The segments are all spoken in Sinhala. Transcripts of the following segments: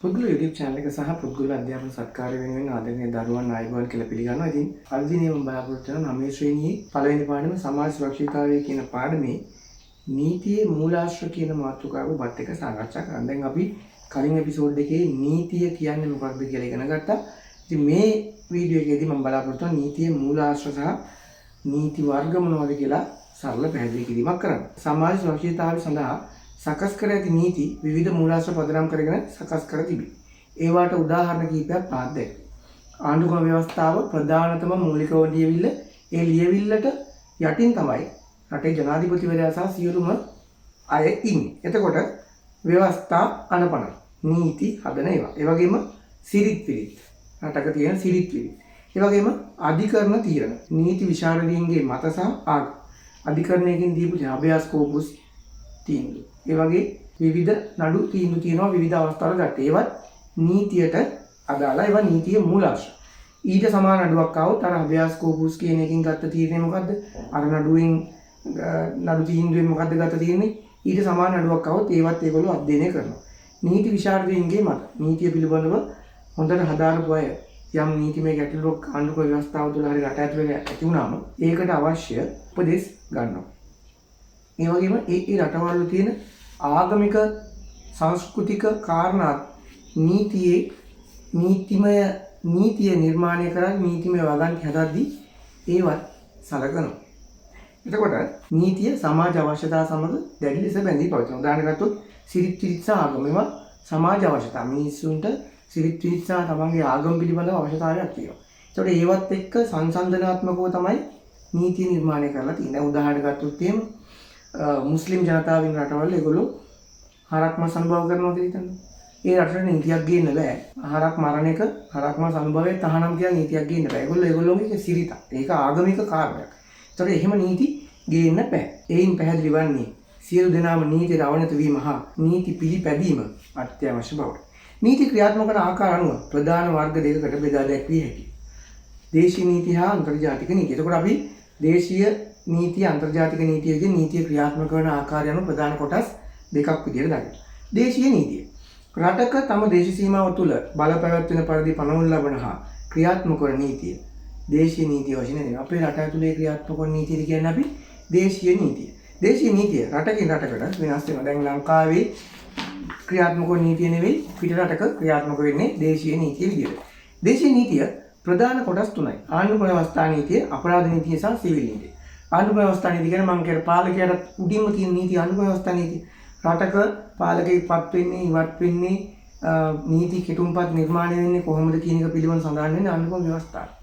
පුද්ගල YouTube channel එක සහ පුද්ගල අධ්‍යාපන සත්කාරය වෙනුවෙන් ආදරණීය දරුවන් ආයුබෝවන් කියලා පිළිගන්නවා. ඉතින් අද දිනේ මම බලාපොරොත්තු වෙන 9 ශ්‍රේණියේ පළවෙනි පාඩම සමාජ සුරක්ෂිතතාවය කියන පාඩමේ නීතියේ මූලාශ්‍ර කියන මාතෘකාව වත් එක සාකච්ඡා කරන්න. දැන් අපි කලින් එපිසෝඩ් එකේ නීතිය කියන්නේ මොකක්ද කියලා ඉගෙන ගත්තා. ඉතින් මේ වීඩියෝ එකේදී මම බලාපොරොත්තු වෙන නීතියේ මූලාශ්‍ර සහ නීති වර්ග මොනවද කියලා සරල පැහැදිලි කිරීමක් කරන්න. සමාජ සුරක්ෂිතතාවය සඳහා සකස් කර ඇති නීති විවිධ මූලාශ්‍ර පදනම් කරගෙන සකස් කර තිබේ. ඒවාට උදාහරණ කිහිපයක් පහත් දැක්වේ. ආණ්ඩුක්‍රම ව්‍යවස්ථාව ප්‍රධානතම මූලික ලියවිල්ල. ඒ ලියවිල්ලට යටින් තමයි රටේ ජනාධිපතිවරයා සහ සියලුම අය ඉන්නේ. එතකොට ව්‍යවස්ථා අනපන නීති හදන ඒවා. ඒ වගේම සිරිත් විරිත්. රටක තියෙන සිරිත් විරිත්. ඒ වගේම අධිකරණ තීරණ. නීති විශාරදීන්ගේ මත සහ ආගම. අධිකරණයකින් දීපු ජාබයාස් කෝපුස් තීන්දුව. ඒ වගේ විවිධ නඩු තීන්දුව තියෙනවා විවිධ අවස්ථාවල ගන්න. ඒවත් නීතියට අදාළ ඒවා නීතියේ මූලාශ්‍ර. ඊට සමාන නඩුවක් ආවොත් අර අභ්‍යාස් කෝපුස් කියන එකකින් ගත්ත තීරණය මොකද්ද? අර නඩුවෙන් නඩු තීන්දුවෙන් මොකද්ද ගත්ත තීරණේ? ඊට සමාන නඩුවක් ආවොත් ඒවත් ඒගොල්ලෝ අධ්‍යයනය කරනවා. නීති විශාරදීන්ගේ මත නීතිය පිළිබඳව හොඳට හදාරපු අය යම් නීතිමය ගැටලුවක් ආණ්ඩුක්‍රම ව්‍යවස්ථාව තුළ හරි රට ඇතුළේ ඇති වුණාම ඒකට අවශ්‍ය උපදෙස් ගන්නවා. ඒ වගේම ඒ රටවල් තියෙන ආගමික සංස්කෘතික කාරණා නීතිය නිර්මාණය කරන් නීතිමය වගන්ති හදද්දී ඒවත් සලකනවා. එතකොට නීතිය සමාජ අවශ්‍යතා සමග දැඩි ලෙස බැඳී පවතිනවා. උදාහරණයක් ගත්තොත් සිරිත් විරිත් සහ ආගම ඒවා සමාජ අවශ්‍යතා. මිනිස්සුන්ට සිරිත් විරිත් සහ තමන්ගේ ආගම පිළිබඳව අවශ්‍යතාවයක් තියෙනවා. ඒතකොට ඒවත් එක්ක සංසන්දනාත්මකව තමයි නීතිය නිර්මාණය කරලා තියෙන්නේ. උදාහරණයක් ගත්තොත් එහෙම මුස්ලිම් ජනතාවින් රටවල් ඒගොල්ලෝ හරක් මස් අනුභව කරනවා කියලා හිතන්න. ඒ රටට නීතියක් ගේන්න බෑ. හරක් මරණ එක හරක් මස් අනුභවයේ තහනම් කියලා නීතියක් ගේන්න බෑ. ඒගොල්ලෝගේ සිරිත. ඒක ආගමික කාර්යයක්. ඒතකොට එහෙම නීති ගේන්න බෑ. ඒයින් පැහැදිලි වන්නේ සියලු දෙනාම නීතියට අවනත වීම හා නීති පිළිපැදීම අත්‍යවශ්‍ය බවයි. නීති ක්‍රියාත්මක කරන ආකාර අනුව ප්‍රධාන වර්ග දෙකකට බෙදා දැක්විය හැකියි. දේශීය නීති හා අන්තර්ජාතික නීති. එතකොට අපි දේශීය නීතිය අන්තර්ජාතික නීතිය කියන නීතිය ක්‍රියාත්මක කරන ආකාරය අනුව ප්‍රධාන කොටස් දෙකක් විදිහට දකිනවා. දේශීය නීතිය. රටක තම දේශීය සීමාව තුළ බල පැවැත්වෙන පරිදි පනවනු ලබන හා ක්‍රියාත්මක කරන නීතිය දේශීය නීතිය වශයෙන් දෙනවා. අපේ රට ඇතුලේ ක්‍රියාත්මක කරන නීතිය කියන්නේ අපි දේශීය නීතිය. දේශීය නීතිය රටකින් රටකට වෙනස් වෙනවා. දැන් ලංකාවේ ක්‍රියාත්මක කරන නීතිය නෙවෙයි පිට රටක ක්‍රියාත්මක වෙන්නේ දේශීය නීතිය විදිහට. දේශීය නීතිය ප්‍රධාන කොටස් තුනයි. ආණ්ඩුක්‍රම ව්‍යවස්ථා නීතිය, අපරාධ නීතිය සහ සිවිල් නීතිය. ආණ්ඩුක්‍රම ව්‍යවස්ථා නීතිය කියන්නේ මම කියන පාලකයාට උඩින්ම තියෙන නීතිය ආණ්ඩුක්‍රම ව්‍යවස්ථා නීතිය. රටක පාලකයෙක්පත් වෙන්නේ ඉවත් වෙන්නේ නීති කෙටුම්පත් නිර්මාණය වෙන්නේ කොහොමද කියන එක පිළිබඳව සඳහන් වෙන්නේ ආණ්ඩුක්‍රම ව්‍යවස්ථාවේ.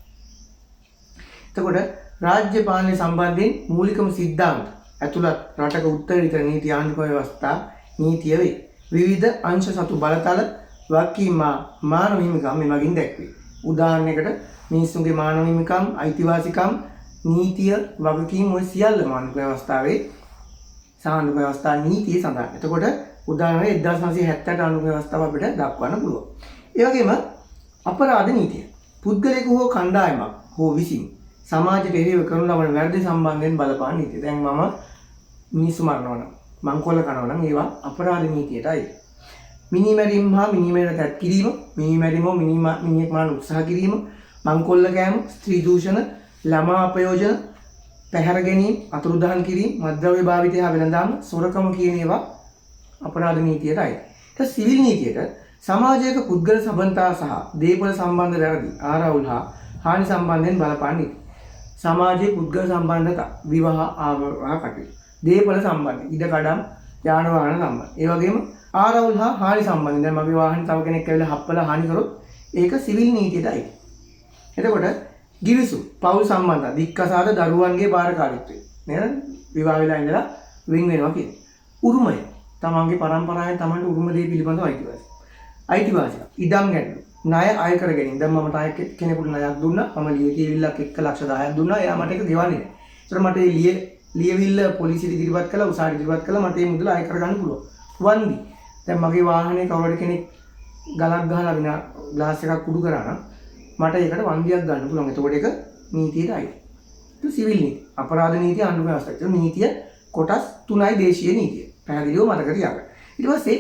එතකොට රාජ්‍ය පාලනය සම්බන්ධයෙන් මූලිකම සිද්ධාන්ත ඇතුළත් රටක උත්තරීතර නීති ආණ්ඩුක්‍රම ව්‍යවස්ථා නීතිය වේ. විවිධ අංශ සතු බලතල වගකීම් මානව හිමිකම් මේ වගින් දැක්වේ. උදාහරණයකට මිනිස්සුන්ගේ මානව හිමිකම්, අයිතිවාසිකම්, නීතිය, වගකීම් ඔය සියල්ලම ආණ්ඩුක්‍රම ව්‍යවස්ථාවේ ආණ්ඩුක්‍රම ව්‍යවස්ථා නීතියේ සඳහන්. එතකොට උදාහරණයක් 1970 ආණ්ඩුක්‍රම ව්‍යවස්ථාව අපිට දක්වන්න පුළුවන්. ඒ වගේම අපරාධ නීතිය. පුද්ගලයෙකු හෝ කණ්ඩායමක් හෝ විසින් සමාජයට එරෙහිව කරනු ලබන වැරදි සම්බන්ධයෙන් බලපාන නීතිය. දැන් මම මිනිස්සු මරනවා නම්, මංකොල්ල කරනවා නම් ඒවා අපරාධ නීතියටයි. මිනිමැරීම හා මිනිමැරීම තැත් කිරීම, මිනිමැරීම මිනිහෙක් මරන්න උත්සාහ කිරීම, මංකොල්ල කෑම, ස්ත්‍රී දූෂණ, ළමා අපයෝජන, පැහැර ගැනීම, අතුරුදහන් කිරීම, මත්ද්‍රව්‍ය භාවිතය හා වෙළඳාම, සොරකම කියන ඒවා අපරාධ නීතියටයි. ඊට සිවිල් නීතියට සමාජයක පුද්ගල සබඳතා සහ දේපොළ සම්බන්ධ වැරදි, ආරවුල් හා හානි සම්බන්ධයෙන් බලපාන නීති. සමාජයේ පුද්ගල සම්බන්ධතා, විවාහ ආවරණ කටයුතු, දේපොළ සම්බන්ධ, ඉඩකඩම්, යාන වාහන සම්බන්ධ. ඒ වගේම ආරවුල් හා හානි සම්බන්ධයෙන් දැන් මගේ වාහනේ තව කෙනෙක් ඇවිල්ලා හප්පලා හානි කරොත් ඒක සිවිල් නීතියටයි. එතකොට ගිවිසුම් පෞල් සම්බන්ධ දික්කසාද දරුවන්ගේ බාරකාරීත්වය නේද? විවාහ වෙලා ඉඳලා වෙන් වෙනවා කියන්නේ. උරුමය තමන්ගේ පරම්පරාවෙන් තමන්ට උරුම දේ පිළිබඳව අයිතිවාසිකම්. ඉඩම් ගැටලු, ණය අය කර ගැනීම. දැන් මම ණය කෙනෙකුට ණයක් දුන්නා. මම ලියවිල්ලක් 1,10,000ක් දුන්නා. එයා මට ඒක ගෙවන්නේ නැහැ. ඒතර මට ඒ ලියවිල්ල පොලිසියට ඉදිරිපත් කළා, උසාවියට ඉදිරිපත් කළා. මට මේ මුදල අය කරගන්න පුළුවන්. වන්දි. දැන් මගේ වාහනේ කවුරු කෙනෙක් ගලක් ගහලා විනා ග්ලාස් එකක් කුඩු කරා නම් මට ඒකට වන්දියක් ගන්න පුළුවන්. එතකොට ඒක නීතියටයි. ඒක සිවිල් නීතිය. අපරාධ නීතිය, ආණ්ඩුක්‍රම ව්‍යවස්ථා. නීතිය කොටස් 3යි දේශීය නීතිය. පැහැදිලිව මතක තියාගන්න. ඊට පස්සේ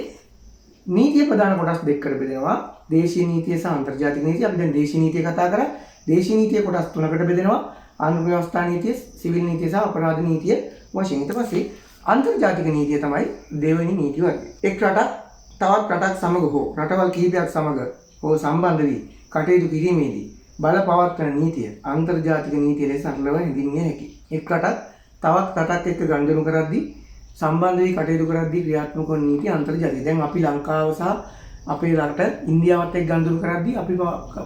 නීතිය ප්‍රධාන කොටස් දෙකකට බෙදෙනවා. දේශීය නීතිය සහ අන්තර්ජාතික නීතිය. අපි දැන් දේශීය නීතිය කතා කරා. දේශීය නීතිය කොටස් තුනකට බෙදෙනවා. ආණ්ඩු ව්‍යවස්ථා නීතිය, සිවිල් නීතිය සහ අපරාධ නීතිය වශයෙන්. ඊට පස්සේ අන්තර්ජාතික නීතිය තමයි දෙවෙනි නීති වර්ගය. එක් රටක් තවත් රටක් සමග හෝ රටවල් කිහිපයක් සමග හෝ සම්බන්ධ වී කටයුතු කිරීමේදී බලපවත්වන නීතිය අන්තර්ජාතික නීතිය ලෙස සරලව හැඳින්විය හැකියි. එක් රටක් තවත් රටක් එක්ක ගනුදෙනු කරද්දී සම්බන්ධ වී කටයුතු කරද්දී ක්‍රියාත්මක වන නීතිය අන්තර්ජාතික. දැන් අපි ලංකාව සහ අපේ රට ඉන්දියාවත් එක්ක ගනුදෙනු කරද්දී අපි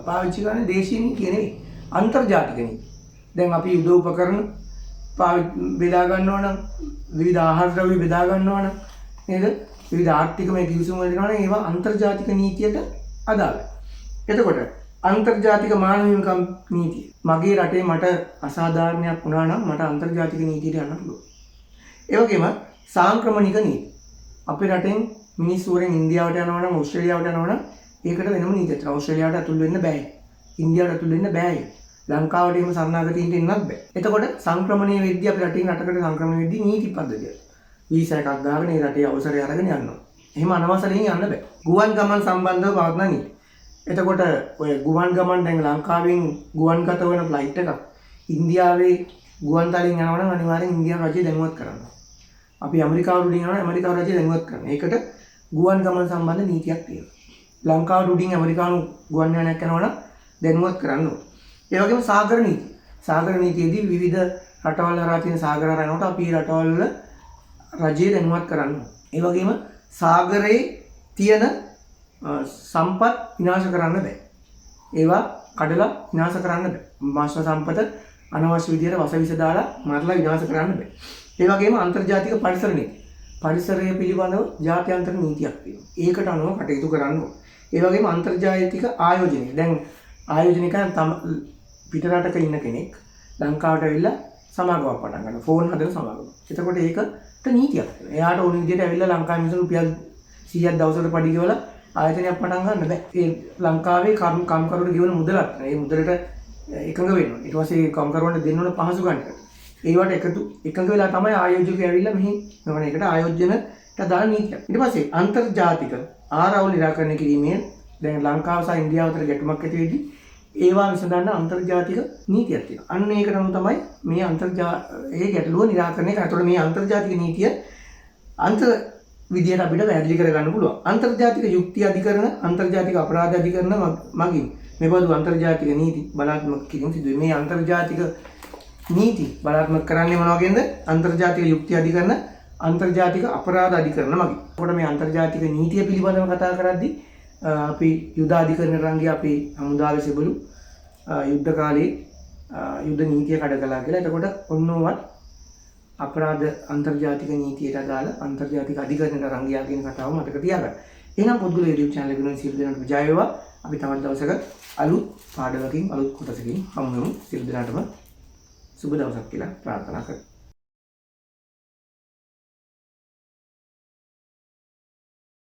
පාවිච්චි කරන දේශීය නීතිය නෙවෙයි අන්තර්ජාතික නීතිය. දැන් අපි යුද උපකරණ බෙදා ගන්නවා නම් විවිධ ආහාර ද්‍රව්‍ය බෙදා ගන්නවා නම් නේද? විවිධ ආර්ථිකමය කිවිසුම් වලට යනවා නම් ඒවා අන්තර්ජාතික නීතියට අදාළයි. එතකොට අන්තර්ජාතික මානව හිමිකම් නීතිය. මගේ රටේ මට අසාධාරණයක් වුණා නම් මට අන්තර්ජාතික නීතියට යන්න පුළුවන්. ඒ වගේම සාංක්‍රමණික නීති. අපේ රටෙන් මිනිස්සු වරෙන් ඉන්දියාවට යනවා නම් ඕස්ට්‍රේලියාවට යනවා නම් ඒකට වෙනම නීතියක්. ඕස්ට්‍රේලියාවට ඇතුල් වෙන්න බෑ. ඉන්දියාවට ඇතුල් වෙන්න බෑ. ලංකාවට එහෙම සරණාගතයින්ට එන්නත් බෑ. එතකොට සංක්‍රමණය වෙද්දී අපි රටින් රටකට සංක්‍රමණය වෙද්දී නීති පද්ධතිය. වීසා එකක් ගාගෙන ඒ රටේ අවසරය අරගෙන යනවා. එහෙම අනවසරයෙන් යන්න බෑ. ගුවන් ගමන් සම්බන්ධව පවත්න නීති. එතකොට ඔය ගුවන් ගමන් දැන් ලංකාවෙන් ගුවන්ගත වෙන ෆ්ලයිට් එකක් ඉන්දියාවේ ගුවන් තලයෙන් යනවා නම් අනිවාර්යෙන් ඉන්දියානු රජය දැනුවත් කරනවා. අපි ඇමරිකාවට උඩින් යනවා නම් ඇමරිකානු රජය දැනුවත් කරනවා. ඒකට ගුවන් ගමන් සම්බන්ධ නීතියක් තියෙනවා. ලංකාවට උඩින් ඇමරිකානු ගුවන් යානයක් යනවා නම් දැනුවත් කරන්න ඕනේ. ඒ වගේම සාගර නීති. සාගර නීතියේදී විවිධ රටවල් හරහා තියෙන සාගර රැනකට අපි රටවල් වල රජය දැනුවත් කරන්න ඕනේ. ඒ වගේම සාගරයේ තියෙන සම්පත් විනාශ කරන්න බෑ. ඒවා කඩලා විනාශ කරන්න බෑ. මානව සම්පත අනවශ්‍ය විදියට වසවිස දාලා මරලා විනාශ කරන්න බෑ. ඒ වගේම අන්තර්ජාතික පරිසර නීති. පරිසරය පිළිබඳව ජාත්‍යන්තර නීතියක් තියෙනවා. ඒකට අනුව කටයුතු කරන්න ඕනේ. ඒ වගේම අන්තර්ජාතික ආයෝජනය. දැන් ආයෝජනය කියන්නේ පිට රටක ඉන්න කෙනෙක් ලංකාවට ඇවිල්ලා සමාගමක් පටන් ගන්නවා. ෆෝන් හදන සමාගමක්. එතකොට ඒකට නීතියක් තියෙනවා. එයාට ඕන විදියට ඇවිල්ලා ලංකාවේ මිනිස්සු රුපියල් 100ක් දවසකට පඩි ගෙවලා ආයතනයක් පටන් ගන්න බෑ. ඒ ලංකාවේ කම්කරුවන්ට ගෙවන මුදලක් ඒ මුදලට එකඟ වෙනවා. ඊට පස්සේ කම්කරුවන්ට දෙන්න ඕන පහසු ගන්නට. ඒවට එකඟ වෙලා තමයි ආයෝජකයෝ ඇවිල්ලා මෙහි මොන එකට ආයෝජනට දාන නීතියක්. ඊට පස්සේ අන්තර්ජාතික ආරවුල් නිරාකරණය කිරීමේ දැන් ලංකාව සහ ඉන්දියාව අතර ගැටුමක් ඇති වෙද්දී ඒවා විසඳන්න අන්තර්ජාතික නීතියක් තියෙනවා. අන්න ඒකට අනුව තමයි මේ ඒ ගැටලුව නිරාකරණය කරන්නේ. ඒතකොට මේ අන්තර්ජාතික නීතිය අන්ත විදියට අපිට පැහැදිලි කරගන්න පුළුවන්. අන්තර්ජාතික යුක්ති අධිකරණ, අන්තර්ජාතික අපරාධ අධිකරණ මගින් මෙබඳු අන්තර්ජාතික නීති බලාත්මක කිරීම සිදු වෙනවා. මේ අන්තර්ජාතික නීති බලාත්මක කරන්නේ මොන වගේද? අන්තර්ජාතික යුක්ති අධිකරණ, අන්තර්ජාතික අපරාධ අධිකරණ මගින්. ඒකට මේ අන්තර්ජාතික නීතිය පිළිබඳව කතා කරද්දී අපි යුද අධිකරණ රංගිය අපේ හමුදාවේ සෙබළු යුද්ධ කාලේ යුද නීතිය කඩ කළා කියලා. එතකොට ඔන්නෝවත් අපරාධ අන්තර්ජාතික නීතියට අදාළ අන්තර්ජාතික අධිකරණයට රංගියා කියන කතාව මතක තියාගන්න. එහෙනම් පොත්ගුල YouTube channel එක වෙනුවෙන් සියලු දෙනාටම ජය වේවා. අපි තවත් දවසක අලුත් පාඩමකින් අලුත් කොටසකින් හමු වෙමු. සියලු දෙනාටම සුබ දවසක් කියලා ප්‍රාර්ථනා කරමු.